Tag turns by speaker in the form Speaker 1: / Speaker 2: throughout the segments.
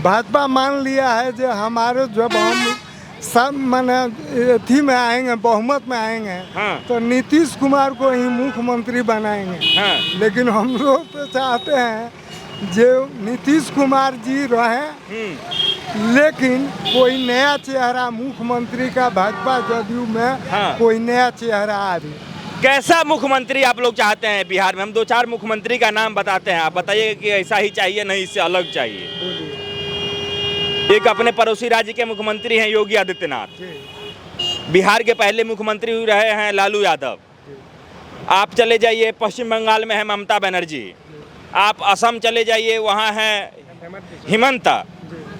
Speaker 1: भाजपा मान लिया है जो हमारे जब हम सब मैंने थी में आएंगे, बहुमत में आएंगे,
Speaker 2: हाँ।
Speaker 1: तो नीतीश कुमार को ही मुख्यमंत्री बनाएंगे।
Speaker 2: हाँ।
Speaker 1: लेकिन हम लोग तो चाहते हैं जो नीतीश कुमार जी रहे, लेकिन कोई नया चेहरा मुख्यमंत्री का भाजपा जदयू में
Speaker 2: हाँ।
Speaker 1: कोई नया चेहरा आ रही।
Speaker 2: कैसा मुख्यमंत्री आप लोग चाहते हैं बिहार में? हम 2-4 मुख्यमंत्री का नाम बताते हैं, आप बताइए कि ऐसा ही चाहिए, नहीं इससे अलग चाहिए। एक अपने पड़ोसी राज्य के मुख्यमंत्री हैं योगी आदित्यनाथ, बिहार के पहले मुख्यमंत्री रहे हैं लालू यादव। आप चले जाइए पश्चिम बंगाल में है ममता बनर्जी, आप असम चले जाइए वहाँ है हिमंता।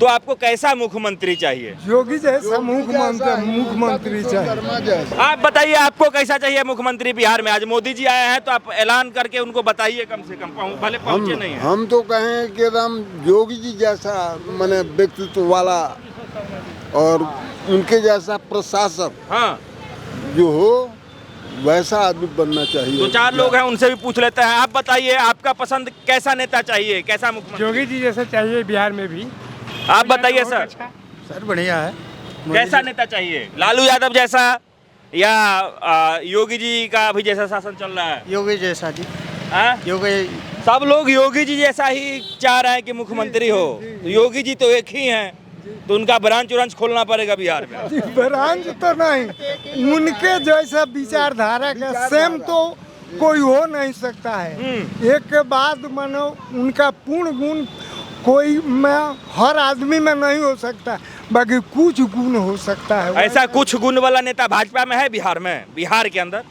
Speaker 2: तो आपको कैसा मुख्यमंत्री चाहिए?
Speaker 1: योगी जैसा मुख्यमंत्री चाहिए।
Speaker 2: आप बताइए आपको कैसा चाहिए मुख्यमंत्री बिहार में? आज मोदी जी आए हैं तो आप ऐलान करके उनको बताइए, कम से कम भले पहुंचे नहीं हैं।
Speaker 3: हम तो कहें कि एकदम योगी जी जैसा माने व्यक्तित्व वाला और उनके जैसा प्रशासक
Speaker 2: हाँ,
Speaker 3: जो हो वैसा आदमी बनना चाहिए।
Speaker 2: 2-4 लोग हैं उनसे भी पूछ लेते हैं। आप बताइए आपका पसंद कैसा नेता चाहिए, कैसा मुख्यमंत्री?
Speaker 1: योगी जी जैसा चाहिए बिहार में भी।
Speaker 2: आप बताइए सर,
Speaker 1: सर बढ़िया है।
Speaker 2: कैसा नेता चाहिए? लालू यादव जैसा या योगी जी का अभी जैसा शासन चल रहा है?
Speaker 1: योगी जैसा जी।
Speaker 2: हाँ?
Speaker 1: योगी
Speaker 2: सब लोग योगी जी जैसा ही चाह रहे हैं कि मुख्यमंत्री हो। योगी जी तो एक ही हैं, तो उनका ब्रांच व्रांच खोलना पड़ेगा बिहार में।
Speaker 1: ब्रांच तो नहीं, उनके जैसा विचारधारा का सेम तो कोई हो नहीं सकता है। एक के बाद मानो उनका पूर्ण गुण कोई में हर आदमी में नहीं हो सकता, बाकी कुछ गुण हो सकता है।
Speaker 2: ऐसा कुछ गुण वाला नेता भाजपा में है बिहार में, बिहार के अंदर?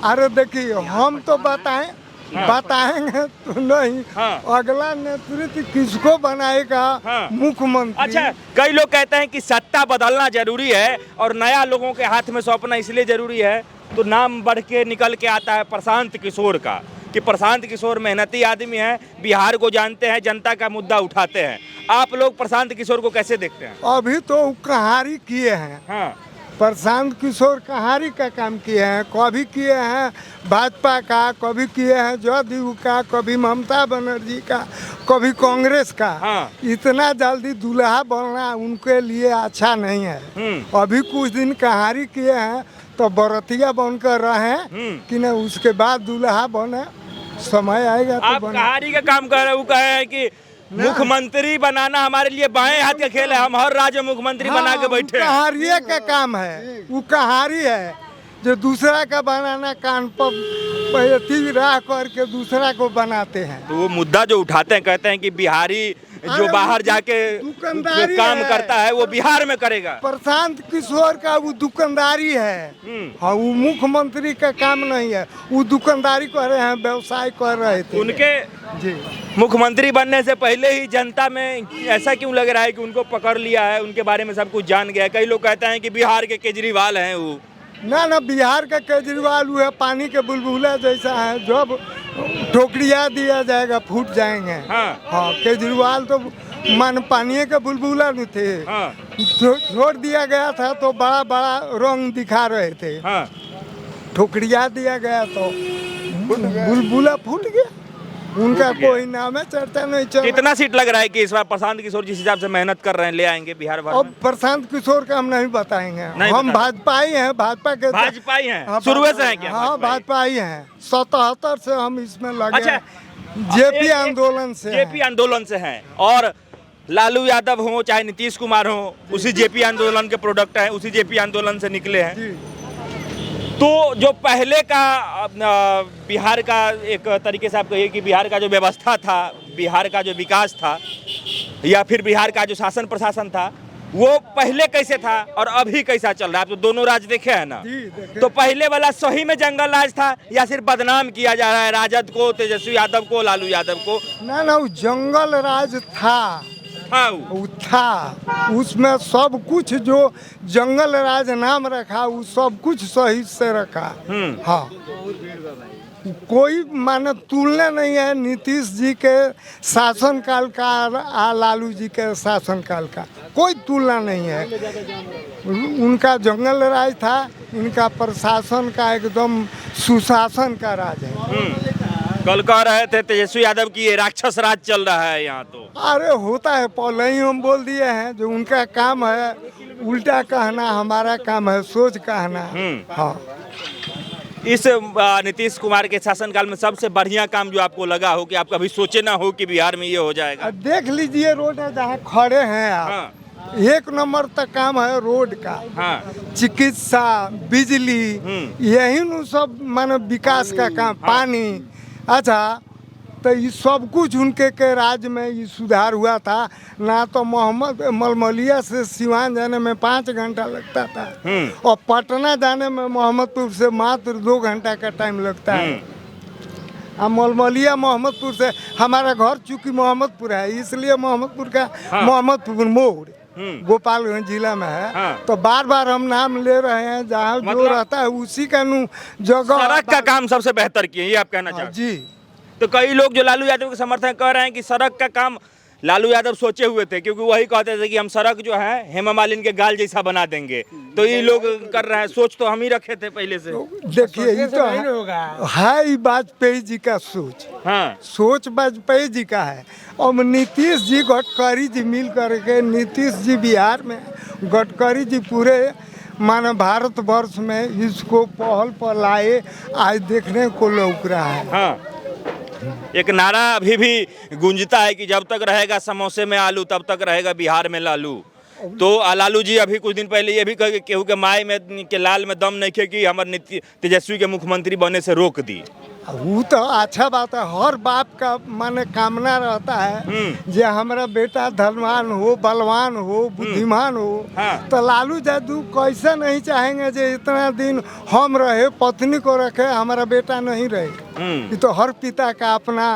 Speaker 1: अरे देखिए, हम तो बताएंगे तो नहीं।
Speaker 2: हाँ।
Speaker 1: अगला नेतृत्व किसको बनाएगा
Speaker 2: हाँ।
Speaker 1: मुख्यमंत्री?
Speaker 2: अच्छा, कई लोग कहते हैं कि सत्ता बदलना जरूरी है और नया लोगों के हाथ में सौंपना इसलिए जरूरी है, तो नाम बढ़ के निकल के आता है प्रशांत किशोर का, कि प्रशांत किशोर मेहनती आदमी है, बिहार को जानते हैं, जनता का मुद्दा उठाते हैं। आप लोग प्रशांत किशोर को कैसे देखते हैं?
Speaker 1: अभी तो कहारी किए हैं।
Speaker 2: हाँ।
Speaker 1: प्रशांत किशोर कहारी का काम किए हैं, कभी किए हैं भाजपा का, कभी किए हैं जदयू का, कभी ममता बनर्जी का, कभी कांग्रेस का।
Speaker 2: हाँ।
Speaker 1: इतना जल्दी दूल्हा बनना उनके लिए अच्छा नहीं है। अभी कुछ दिन कहारी किए हैं तो बरतिया बनकर रहे कि न, उसके बाद दूल्हा बने, समय आएगा तो
Speaker 2: आप
Speaker 1: बने।
Speaker 2: कहानी का काम कर रहे हैं, वो कहे हैं कि मुख्यमंत्री बनाना हमारे लिए बाएं हाथ का खेल है, हम हर राज्य मुख्यमंत्री बना के बैठे हैं।
Speaker 1: कहारिये का काम है, वो कहारी है जो दूसरा का बनाना, कान पर राह करके दूसरा को बनाते हैं।
Speaker 2: तो वो मुद्दा जो उठाते हैं, कहते हैं कि बिहारी जो बाहर जाके
Speaker 1: दुकानदारी
Speaker 2: काम
Speaker 1: है।
Speaker 2: करता है वो बिहार में करेगा।
Speaker 1: प्रशांत किशोर का वो दुकानदारी है। हाँ, वो मुख्यमंत्री का काम नहीं है, वो दुकानदारी कर रहे हैं, व्यवसाय कर रहे थे।
Speaker 2: उनके
Speaker 1: जी
Speaker 2: मुख्यमंत्री बनने से पहले ही जनता में ऐसा क्यों लग रहा है कि उनको पकड़ लिया है, उनके बारे में सब कुछ जान गया है? कई लोग कहते हैं कि बिहार के केजरीवाल हैं वो।
Speaker 1: ना, बिहार का केजरीवाल वो है, पानी के बुलबुला जैसा है, जब ठोकरिया दिया जाएगा फूट जाएंगे। हाँ, केजरीवाल तो मन पानी के बुलबुला नहीं थे।
Speaker 2: हाँ।
Speaker 1: छोड़ दिया गया था तो बड़ा बड़ा रंग दिखा रहे थे।
Speaker 2: हाँ।
Speaker 1: ठोकरिया दिया गया तो बुलबुला फूट गया। उनका कोई नाम है, चर्चा नहीं चल।
Speaker 2: कितना सीट लग रहा है कि इस बार प्रशांत किशोर जिस हिसाब से मेहनत कर रहे हैं ले आएंगे बिहार भर में?
Speaker 1: अब प्रशांत किशोर का हम नहीं बताएंगे, हम भाजपा ही हैं, भाजपा के
Speaker 2: भाजपा ही हैं।
Speaker 1: हाँ,
Speaker 2: शुरू से हैं क्या?
Speaker 1: हाँ, भाजपा ही हैं। 77 से हम इसमें लगे।
Speaker 2: अच्छा,
Speaker 1: जेपी आंदोलन से
Speaker 2: जेपी आंदोलन से हैं। और लालू यादव हो चाहे नीतीश कुमार हो, उसी जेपी आंदोलन के प्रोडक्ट हैं, उसी जेपी आंदोलन से निकले हैं। तो जो पहले का बिहार का एक तरीके से आप कहिए कि बिहार का जो व्यवस्था था, बिहार का जो विकास था, या फिर बिहार का जो शासन प्रशासन था, वो पहले कैसे था और अभी कैसा चल रहा है? आप तो दोनों राज देखे हैं ना। तो पहले वाला सही में जंगल राज था या सिर्फ बदनाम किया जा रहा है राजद को, तेजस्वी यादव को, लालू यादव को?
Speaker 1: ना, वो जंगल राज था। वो था, उसमें सब कुछ जो जंगल राज नाम रखा, वो सब कुछ सही से रखा। हाँ, कोई माने तुलना नहीं है नीतीश जी के शासन काल का और लालू जी के शासन काल का, कोई तुलना नहीं है। उनका जंगल राज था, इनका प्रशासन का एकदम सुशासन का राज है।
Speaker 2: कल कह रहे थे तेजस्वी यादव की ये राक्षस राज चल रहा है यहाँ। तो
Speaker 1: अरे होता है, पहले ही हम बोल दिए हैं, जो उनका काम है उल्टा कहना, हमारा काम है सोच कहना। हाँ,
Speaker 2: इस नीतीश कुमार के शासनकाल में सबसे बढ़िया काम जो आपको लगा हो कि आप कभी सोचे ना हो कि बिहार में ये हो जाएगा?
Speaker 1: अब देख लीजिए रोड है जहाँ खड़े हैं आप,
Speaker 2: हाँ,
Speaker 1: 1 नंबर तक काम है रोड का।
Speaker 2: हाँ,
Speaker 1: चिकित्सा, बिजली, यही नु सब माने विकास का काम, पानी। अच्छा, तो ये सब कुछ उनके के राज में ये सुधार हुआ था ना। तो मोहम्मद मलमलिया से सिवान जाने में 5 घंटा लगता था, और पटना जाने में मोहम्मदपुर से मात्र 2 घंटा का टाइम लगता है। अब मलमलिया मोहम्मदपुर से, हमारा घर चूंकि मोहम्मदपुर है इसलिए मोहम्मदपुर का मोहम्मदपुर मोड़ गोपालगंज जिला में है। तो बार बार हम नाम ले रहे हैं, जहाँ जो रहता है उसी का नु जगह।
Speaker 2: सड़क का काम सबसे बेहतर किए, ये आप कहना चाहते हैं?
Speaker 1: जी।
Speaker 2: तो कई लोग जो लालू यादव के समर्थन कर रहे हैं कि सड़क का काम लालू यादव सोचे हुए थे, क्योंकि वही कहते थे कि हम सड़क जो है हेमा मालिनी के गाल जैसा बना देंगे। तो ये लोग कर रहे हैं, सोच तो हम ही रखे थे पहले से।
Speaker 1: देखिए ये तो है ही वाजपेयी जी का सोच।
Speaker 2: हाँ,
Speaker 1: सोच वाजपेयी जी का है। और नीतीश जी, गडकरी जी मिल करके, नीतीश जी बिहार में, गडकरी जी पूरे मानो भारतवर्ष में इसको पहल पर लाए, आज देखने को लौक रहा है।
Speaker 2: हाँ, एक नारा अभी भी गूंजता है कि जब तक रहेगा समोसे में आलू तब तक रहेगा बिहार में लालू। तो लालू जी अभी कुछ दिन पहले ये भी कह के केहू के माय में के लाल में दम नहीं खे कि हमारे तेजस्वी के मुख्यमंत्री बनने से रोक दी।
Speaker 1: वो तो अच्छा बात है, हर बाप का माने कामना रहता है जे हमारा बेटा धनवान हो, बलवान हो, बुद्धिमान हो।
Speaker 2: हाँ।
Speaker 1: तो लालू यादव कैसे नहीं चाहेंगे जे इतना दिन हम रहे, पत्नी को रखे, हमारा बेटा नहीं रहे। ये तो हर पिता का अपना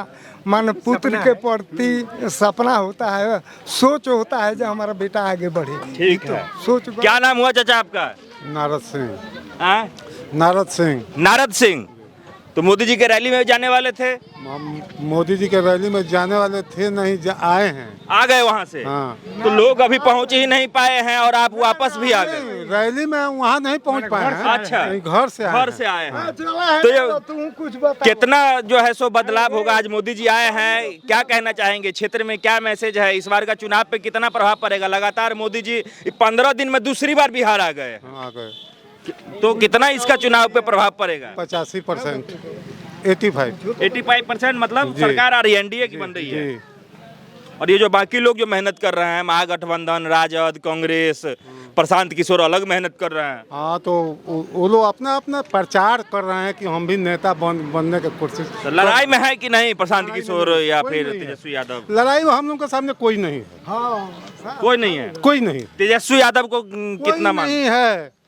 Speaker 1: मान पुत्र के प्रति सपना होता है, सोच होता है जो हमारा बेटा आगे बढ़े।
Speaker 2: ठीक
Speaker 1: तो
Speaker 2: है।
Speaker 1: सोच।
Speaker 2: क्या नाम हुआ चाचा आपका?
Speaker 3: नारद सिंह।
Speaker 2: हाँ?
Speaker 3: नारद सिंह।
Speaker 2: नारद सिंह। तो मोदी जी के रैली में जाने वाले थे?
Speaker 3: मोदी जी के रैली में जाने वाले थे नहीं, आए हैं, आ
Speaker 2: गए वहाँ से।
Speaker 3: हाँ।
Speaker 2: तो लोग अभी पहुँच ही नहीं पाए हैं और आप वापस भी आ गए?
Speaker 3: रैली में वहाँ नहीं पहुँच पाए हैं।
Speaker 2: अच्छा,
Speaker 3: घर से
Speaker 2: आए हैं।
Speaker 1: तो ये तुम कुछ बता,
Speaker 2: कितना जो है सो बदलाव होगा? आज मोदी जी आए हैं, क्या कहना चाहेंगे? क्षेत्र में क्या मैसेज है? इस बार का चुनाव पे कितना प्रभाव पड़ेगा? लगातार मोदी जी 15 दिन में दूसरी बार बिहार आ गए। तो कितना इसका चुनाव पे प्रभाव पड़ेगा?
Speaker 3: 85%,
Speaker 2: 85% मतलब सरकार आ रही है, एनडीए की बन रही है। और ये जो बाकी लोग जो मेहनत कर रहे हैं, महागठबंधन, राजद, कांग्रेस, प्रशांत किशोर अलग मेहनत कर रहे हैं।
Speaker 3: हाँ, तो वो लोग अपना अपना प्रचार कर रहे हैं कि हम भी नेता बनने की कोशिश।
Speaker 2: तो लड़ाई में है कि नहीं प्रशांत किशोर या फिर तेजस्वी यादव?
Speaker 3: लड़ाई में हम लोग के सामने कोई नहीं है।
Speaker 1: हाँ,
Speaker 2: कोई नहीं है।
Speaker 3: कोई नहीं।
Speaker 2: तेजस्वी यादव को कितना मान
Speaker 3: नहीं है,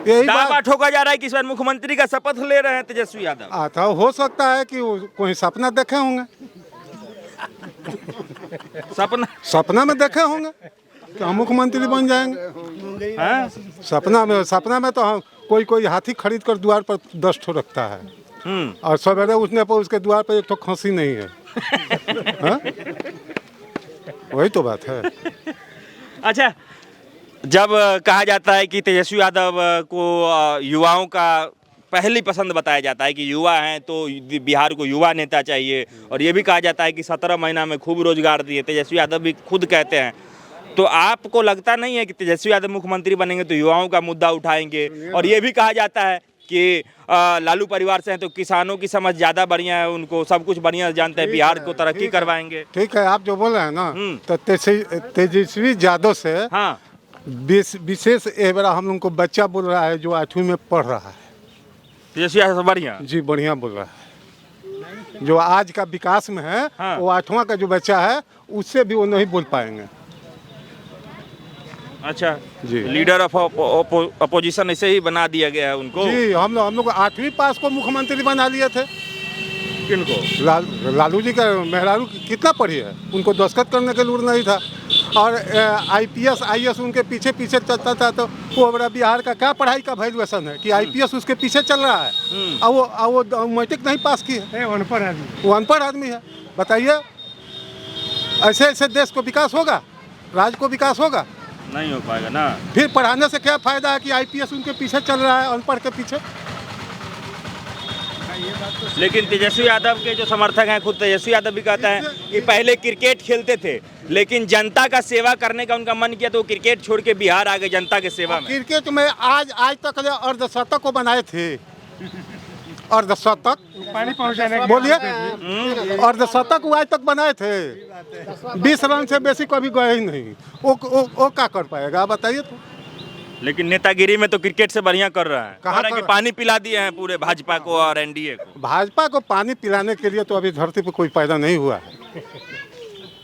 Speaker 3: यही
Speaker 2: दावा ठोका जा रहा है कि इस बार मुख्यमंत्री का शपथ ले रहे हैं तेजस्वी यादव।
Speaker 3: आता हो सकता है कि कोई सपना देखे होंगे, सपना में देखे होंगे कि हम मुख्यमंत्री बन जाएंगे।
Speaker 2: हाँ?
Speaker 3: सपना में तो हम कोई हाथी खरीद कर द्वार पर 10 ठो रखता है, और सवेरे उठने पर उसके द्वार पर 1 ठो खसी नहीं है। हाँ? वही तो बात है।
Speaker 2: अच्छा, जब कहा जाता है कि तेजस्वी यादव को युवाओं का पहली पसंद बताया जाता है कि युवा हैं तो बिहार को युवा नेता चाहिए, और ये भी कहा जाता है कि 17 महीना में खूब रोजगार दिए, तेजस्वी यादव भी खुद कहते हैं। तो आपको लगता नहीं है कि तेजस्वी यादव मुख्यमंत्री बनेंगे तो युवाओं का मुद्दा उठाएंगे? और ये भी कहा जाता है कि लालू परिवार से हैं तो किसानों की समझ ज़्यादा बढ़िया है, उनको सब कुछ बढ़िया जानते हैं, बिहार को तरक्की करवाएंगे।
Speaker 3: ठीक है, आप जो बोल रहे हैं ना, तो तेजस्वी यादव से
Speaker 2: हाँ
Speaker 3: विशेष ये बड़ा हम लोग को बच्चा बोल रहा है जो 8वीं में पढ़ रहा है।
Speaker 2: तेजस्वी यादव बढ़िया
Speaker 3: जी, बढ़िया बोल रहा है। जो आज का विकास में है,
Speaker 2: हाँ।
Speaker 3: वो 8वां का जो बच्चा है उससे भी वो नहीं बोल पाएंगे।
Speaker 2: अच्छा
Speaker 3: जी,
Speaker 2: लीडर ऑफ अपोजिशन ऐसे ही बना दिया गया है उनको।
Speaker 3: जी, हम लोग 8वीं पास को मुख्यमंत्री बना लिए थे।
Speaker 2: किनको?
Speaker 3: लालू जी का मेहरारू कितना पढ़ी है, उनको दस्तखत करने के लूर नहीं था। और IPS IAS उनके पीछे पीछे चलता था। तो वो हमारा बिहार का क्या पढ़ाई का वैल्यूएशन है कि IPS उसके पीछे चल रहा है, और वो मैट्रिक नहीं पास की है, वो अनपढ़ आदमी है। बताइए, ऐसे ऐसे देश को विकास होगा, राज्य को विकास होगा?
Speaker 2: नहीं हो पाएगा ना।
Speaker 3: फिर पढ़ाने से क्या फायदा है कि IPS उनके पीछे चल रहा है, अनपढ़ के पीछे?
Speaker 2: लेकिन तेजस्वी यादव के जो समर्थक हैं, खुद तेजस्वी यादव भी कहते हैं कि पहले क्रिकेट खेलते थे, लेकिन जनता का सेवा करने का उनका मन किया तो वो क्रिकेट छोड़ के बिहार आ गए जनता के सेवा में।
Speaker 3: क्रिकेट में आज तक अर्धशतक को बनाए थे, अर्धशतक
Speaker 1: पानी पहुंचाने
Speaker 3: बोलिए, अर्धशतक वो आज तक बनाए थे। 20 रन से बेसी कभी गए ही नहीं। वो क्या कर पाएगा आप बताइए तो।
Speaker 2: लेकिन नेतागिरी में तो क्रिकेट से बढ़िया कर रहा है।
Speaker 3: कहाँ
Speaker 2: कह रहा है कि
Speaker 3: कर-
Speaker 2: पानी पिला दिए हैं पूरे भाजपा को और एनडीए को।
Speaker 3: भाजपा को पानी पिलाने के लिए तो अभी धरती पर कोई पैदा नहीं हुआ है।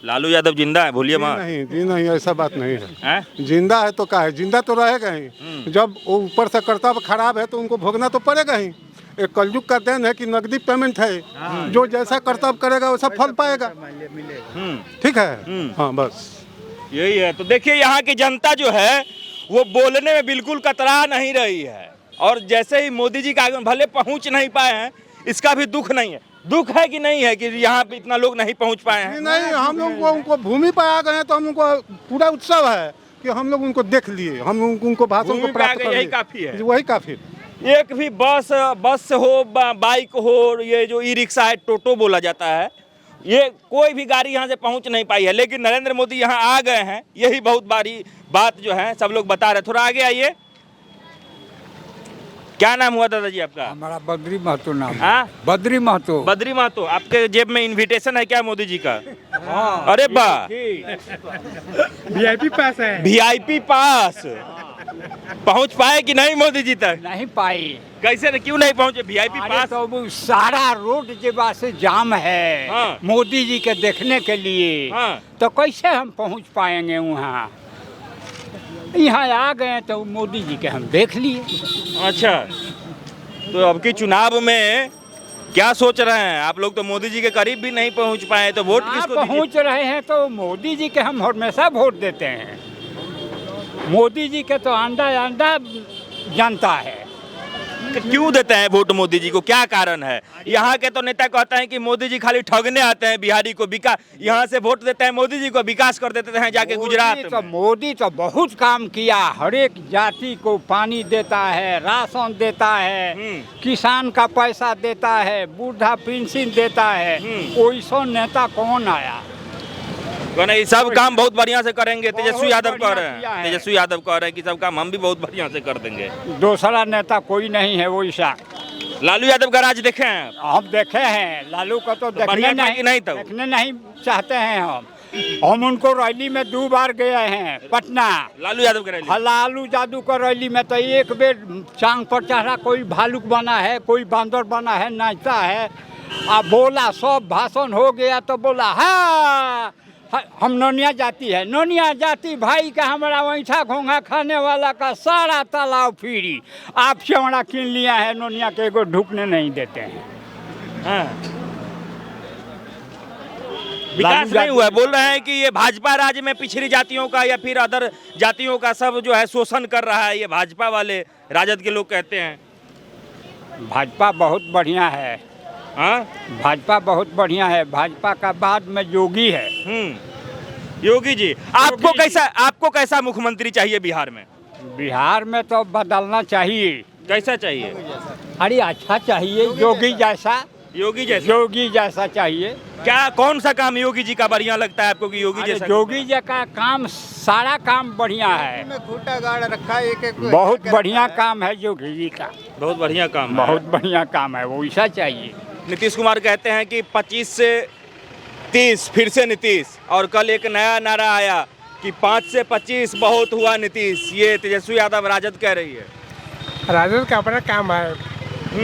Speaker 2: लालू यादव जिंदा है, भूलिए मत।
Speaker 3: जी नहीं, ऐसा बात नहीं है।
Speaker 2: हैं?
Speaker 3: जिंदा है तो क्या है, जिंदा तो रहेगा ही। जब वो ऊपर से कर्तव्य खराब है तो उनको भोगना तो पड़ेगा ही। एक कलयुग का देन है कि नकदी पेमेंट है, जो जैसा कर्तव्य करेगा वैसा फल पाएगा। ठीक है, हाँ बस
Speaker 2: यही है। तो देखिए यहाँ की जनता जो है वो बोलने में बिल्कुल कतरा नहीं रही है, और जैसे ही मोदी जी का आगे भले पहुंच नहीं पाए हैं, इसका भी दुख नहीं है। दुख है कि नहीं है कि यहाँ पे इतना लोग नहीं पहुंच पाए हैं?
Speaker 3: नहीं, हम लोग को उनको भूमि पर आ गए हैं तो हम लोग को पूरा उत्सव है कि हम लोग उनको देख लिए, हम उनको भाषण
Speaker 2: भूमि
Speaker 3: को
Speaker 2: पे
Speaker 3: प्राप्त
Speaker 2: आ गए,
Speaker 3: कर
Speaker 2: यही
Speaker 3: लिए।
Speaker 2: काफी है।
Speaker 3: वही काफी।
Speaker 2: एक भी बस हो, बाइक हो, ये जो ई रिक्शा है, टोटो बोला जाता है, ये कोई भी गाड़ी यहाँ से पहुँच नहीं पाई है। लेकिन नरेंद्र मोदी यहाँ आ गए हैं, यही बहुत बड़ी बात जो है सब लोग बता रहे। थोड़ा आगे आइए। क्या नाम हुआ दादाजी आपका?
Speaker 4: हमारा बद्री महतो नाम है।
Speaker 2: हाँ?
Speaker 4: बद्री महतो।
Speaker 2: बद्री महतो। आपके जेब में इनविटेशन है क्या मोदी जी का? अरे वाह,
Speaker 1: वीआईपी पास है।
Speaker 2: वीआईपी पास। पहुंच पाए कि नहीं मोदी जी तक?
Speaker 4: नहीं पाई।
Speaker 2: कैसे, क्यों नहीं पहुंचे? वीआईपी
Speaker 4: अरे
Speaker 2: पास
Speaker 4: तो वो सारा रोड के बाद से जाम है।
Speaker 2: हाँ।
Speaker 4: मोदी जी के देखने के लिए।
Speaker 2: हाँ।
Speaker 4: तो कैसे हम पहुंच पाएंगे वहाँ? यहाँ आ गए तो मोदी जी के हम देख लिए।
Speaker 2: अच्छा, तो अब की चुनाव में क्या सोच रहे हैं आप लोग? तो मोदी जी के करीब भी नहीं पहुंच पाए, तो वोट
Speaker 4: हाँ,
Speaker 2: किसको दीजिए?
Speaker 4: पहुंच रहे हैं तो मोदी जी के हम हमेशा वोट देते हैं। मोदी जी के तो अंडा जनता है।
Speaker 2: क्यों देते हैं वोट मोदी जी को? क्या कारण है? यहाँ के तो नेता कहते हैं कि मोदी जी खाली ठगने आते हैं, बिहारी को विकास, यहाँ से वोट देते हैं मोदी जी को, विकास कर देते हैं जाके गुजरात में।
Speaker 4: मोदी तो बहुत काम किया। हर एक जाति को पानी देता है, राशन देता है, किसान का पैसा देता है, बूढ़ा पेंशन देता है। वैसा नेता कौन आया?
Speaker 2: नहीं, सब काम बहुत बढ़िया से करेंगे। तेजस्वी यादव कह रहे
Speaker 4: बढ़िया किया
Speaker 2: हैं,
Speaker 4: है।
Speaker 2: तेजस्वी यादव कह रहे हैं कि सब काम हम भी बहुत बढ़िया से कर देंगे।
Speaker 4: दूसरा नेता कोई नहीं है वैसा।
Speaker 2: लालू यादव का राज देखे हैं?
Speaker 4: हम देखे हैं लालू का तो
Speaker 2: बढ़िया
Speaker 4: देखने
Speaker 2: था कि नहीं था?
Speaker 4: देखने नहीं चाहते हैं हम उनको रैली में 2 बार गए हैं पटना।
Speaker 2: लालू यादव का रैली?
Speaker 4: लालू यादव का रैली में तो एक बेर चांग पर चढ़ा, कोई भालुक बना है, कोई बांदर बना है, नाचता है। बोला, सब भाषण हो गया तो बोला हाँ हम नोनिया जाति है। नोनिया जाति भाई का हमारा वैठा घोंघा खाने वाला का सारा तालाब फिरी आपसे हमारा किन लिया है। नोनिया के एगो ढुकने नहीं देते हैं।
Speaker 2: हाँ। विकास नहीं हुआ है। बोल रहे हैं कि ये भाजपा राज्य में पिछड़ी जातियों का या फिर अदर जातियों का सब जो है शोषण कर रहा है, ये भाजपा वाले राजद के लोग कहते हैं।
Speaker 4: भाजपा बहुत बढ़िया है।
Speaker 2: हाँ,
Speaker 4: भाजपा बहुत बढ़िया है। भाजपा का बाद में योगी है।
Speaker 2: योगी जी। आपको कैसा मुख्यमंत्री चाहिए बिहार में?
Speaker 4: बिहार में तो बदलना चाहिए।
Speaker 2: कैसा चाहिए?
Speaker 4: अरे अच्छा चाहिए, योगी जैसा।
Speaker 2: योगी जैसा?
Speaker 4: योगी जैसा चाहिए।
Speaker 2: क्या, कौन सा काम योगी जी का बढ़िया लगता है आपको कि योगी जैसा?
Speaker 4: योगी जी का काम, सारा काम बढ़िया है।
Speaker 5: खूंटा गाड़ रखा है, एक
Speaker 4: बहुत बढ़िया काम है योगी जी का।
Speaker 2: बहुत बढ़िया काम है।
Speaker 4: बहुत बढ़िया काम है, वैसा चाहिए।
Speaker 2: नीतीश कुमार कहते हैं कि 25 से 30 फिर से नीतीश, और कल एक नया नारा आया कि 5 से 25 बहुत हुआ नीतीश। ये तेजस्वी यादव राजद कह रही है।
Speaker 1: राजद का अपना काम है,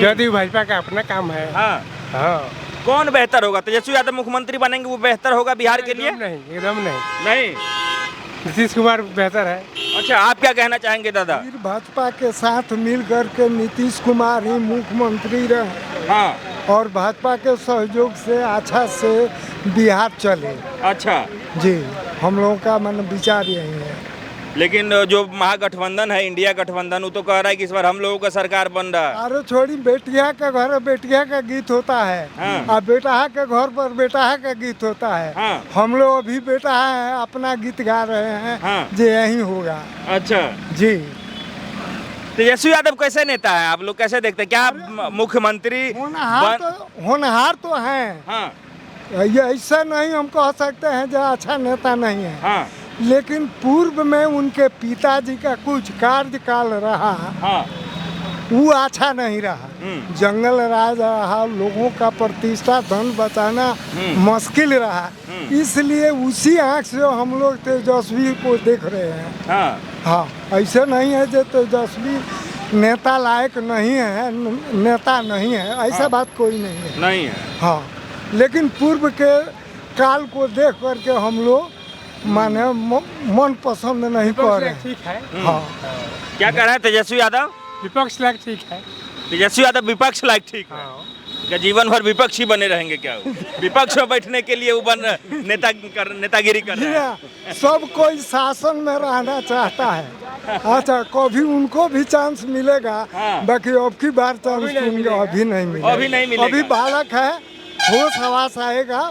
Speaker 1: जदयू भाजपा का अपना काम है।
Speaker 2: हाँ,
Speaker 1: हाँ।
Speaker 2: कौन बेहतर होगा? तेजस्वी यादव मुख्यमंत्री बनेंगे वो बेहतर होगा बिहार के लिए?
Speaker 1: एकदम नहीं।
Speaker 2: नहीं,
Speaker 1: नीतीश कुमार बेहतर है।
Speaker 2: अच्छा, आप क्या कहना चाहेंगे दादा?
Speaker 1: फिर भाजपा के साथ मिल करके नीतीश कुमार ही मुख्यमंत्री रहे,
Speaker 2: हाँ,
Speaker 1: और भाजपा के सहयोग से अच्छा से बिहार चले।
Speaker 2: अच्छा
Speaker 1: जी, हम लोगों का मन विचार यही है।
Speaker 2: लेकिन जो महागठबंधन है, इंडिया गठबंधन, वो तो कह रहा है कि इस बार हम लोगों का सरकार बन रहा है।
Speaker 1: अरे छोड़ी, बेटिया का घर बेटिया का गीत होता है।
Speaker 2: हाँ।
Speaker 1: और बेटा के घर पर बेटा का गीत होता है।
Speaker 2: हाँ।
Speaker 1: हम लोग अभी बेटा है अपना गीत गा रहे हैं।
Speaker 2: हाँ।
Speaker 1: जो यही होगा।
Speaker 2: अच्छा
Speaker 1: जी।
Speaker 2: तेजस्वी यादव कैसे नेता है, आप लोग कैसे देखते हैं? क्या मुख्यमंत्री
Speaker 1: होनहार तो हैं।
Speaker 2: हाँ
Speaker 1: ये ऐसा नहीं हम कह सकते हैं जो अच्छा नेता नहीं है,
Speaker 2: हाँ
Speaker 1: लेकिन पूर्व में उनके पिताजी का कुछ कार्यकाल रहा,
Speaker 2: हाँ
Speaker 1: वो अच्छा नहीं रहा। जंगल राज रहा, लोगों का प्रतिष्ठा धन बचाना मुश्किल रहा, इसलिए उसी आंख से हम लोग तेजस्वी को देख रहे हैं।
Speaker 2: हाँ
Speaker 1: हाँ, ऐसे नहीं है जो तेजस्वी नेता लायक नहीं है, नेता नहीं है, ऐसा बात कोई नहीं है।
Speaker 2: नहीं है।
Speaker 1: हाँ, लेकिन पूर्व के काल को देख करके हम लोग माने मन पसंद नहीं कर रहे हैं।
Speaker 4: ठीक है।
Speaker 1: हाँ,
Speaker 2: क्या कह रहे हैं तेजस्वी यादव?
Speaker 4: विपक्ष लायक ठीक है।
Speaker 2: तेजस्वी यादव विपक्ष लायक ठीक है। क्या जीवन भर विपक्ष ही बने रहेंगे क्या वो? विपक्ष में बैठने के लिए वो नेतागिरी कर रहे हैं।
Speaker 1: सब कोई शासन में रहना चाहता है। अच्छा, कभी उनको भी चांस मिलेगा, बाकी अब की बार चांस उनको अभी नहीं मिलेगा।
Speaker 2: अभी नहीं मिलेगा।
Speaker 1: अभी बालक है, होश हवास आएगा,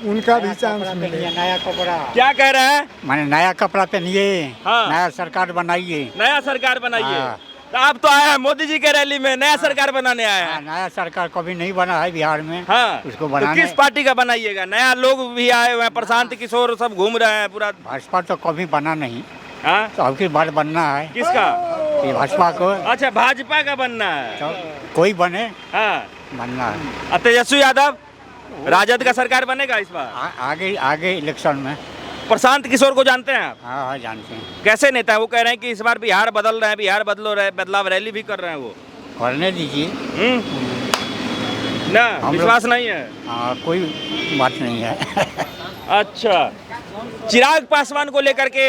Speaker 1: उनका भी चांस मिलेगा।
Speaker 4: नया कपड़ा,
Speaker 2: क्या कह रहे हैं?
Speaker 4: माने नया कपड़ा पहनिए,
Speaker 2: हाँ।
Speaker 4: नया सरकार बनाइए।
Speaker 2: नया सरकार बनाइए।
Speaker 4: हाँ।
Speaker 2: तो आप तो आए हैं मोदी जी के रैली में, नया सरकार बनाने आए हैं।
Speaker 4: नया सरकार कभी नहीं बना है बिहार में।
Speaker 2: हाँ,
Speaker 4: उसको
Speaker 2: तो
Speaker 4: बनाने
Speaker 2: किस पार्टी का बनाइएगा? नया लोग भी आए हुए हैं, प्रशांत किशोर सब घूम रहे हैं पूरा।
Speaker 4: भाजपा तो कभी बना नहीं,
Speaker 2: हाँ?
Speaker 4: तो अब की बार बनना है।
Speaker 2: किसका?
Speaker 4: ये भाजपा को,
Speaker 2: अच्छा, भाजपा का बनना है।
Speaker 4: तो कोई बने,
Speaker 2: हाँ,
Speaker 4: बनना है।
Speaker 2: और तेजस्वी यादव राजद का सरकार बनेगा इस बार?
Speaker 4: आगे आगे इलेक्शन में।
Speaker 2: प्रशांत किशोर को जानते हैं आप?
Speaker 4: हाँ हाँ, जानते हैं।
Speaker 2: कैसे नेता है वो? कह रहे हैं कि इस बार बिहार बदल रहे हैं, बिहार बदलाव रैली भी कर रहे हैं वो।
Speaker 4: करने दीजिए।
Speaker 2: ना
Speaker 4: हम
Speaker 2: विश्वास नहीं है?
Speaker 4: हाँ, कोई बात नहीं है।
Speaker 2: अच्छा, चिराग पासवान को लेकर के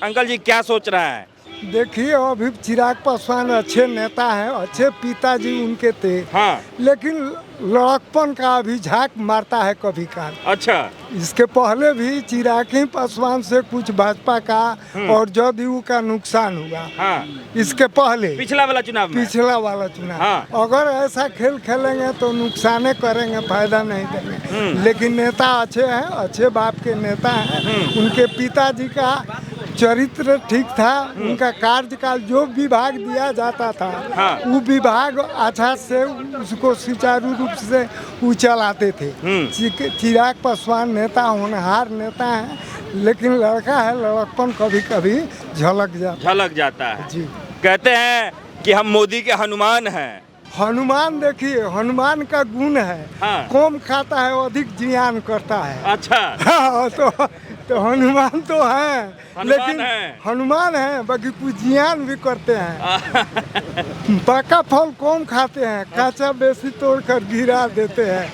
Speaker 2: अंकल जी क्या सोच रहे हैं?
Speaker 1: देखिए, अभी चिराग पासवान अच्छे नेता हैं, अच्छे पिताजी उनके थे,
Speaker 2: हाँ।
Speaker 1: लेकिन लड़कपन का अभी झांक मारता है कभी काल।
Speaker 2: अच्छा।
Speaker 1: इसके पहले भी चिराग ही पासवान से कुछ भाजपा का और जदयू का नुकसान हुआ।
Speaker 2: हाँ।
Speaker 1: इसके पहले
Speaker 2: पिछला वाला चुनाव में?
Speaker 1: पिछला वाला चुनाव।
Speaker 2: हाँ।
Speaker 1: अगर ऐसा खेल खेलेंगे तो नुकसाने करेंगे, फायदा नहीं देंगे। लेकिन नेता अच्छे हैं, अच्छे बाप के नेता हैं। उनके पिताजी का चरित्र ठीक था, उनका कार्यकाल जो विभाग दिया जाता था,
Speaker 2: हाँ।
Speaker 1: वो विभाग अच्छा से उसको सुचारू रूप से वो चलाते थे। चिराग पासवान नेता होनहार नेता है, लेकिन लड़का है, लड़कपन कभी कभी झलक जाता
Speaker 2: है।
Speaker 1: जी।
Speaker 2: कहते हैं कि हम मोदी के हनुमान हैं।
Speaker 1: हनुमान, देखिए, हनुमान का गुण है,
Speaker 2: हाँ।
Speaker 1: कम खाता है, अधिक जियान करता है।
Speaker 2: अच्छा।
Speaker 1: हाँ, तो हनुमान तो है, लेकिन हनुमान है, बाकी कुछ जियान भी करते हैं। पका फल कम खाते हैं, काचा बेसी तोड़ कर गिरा देते हैं।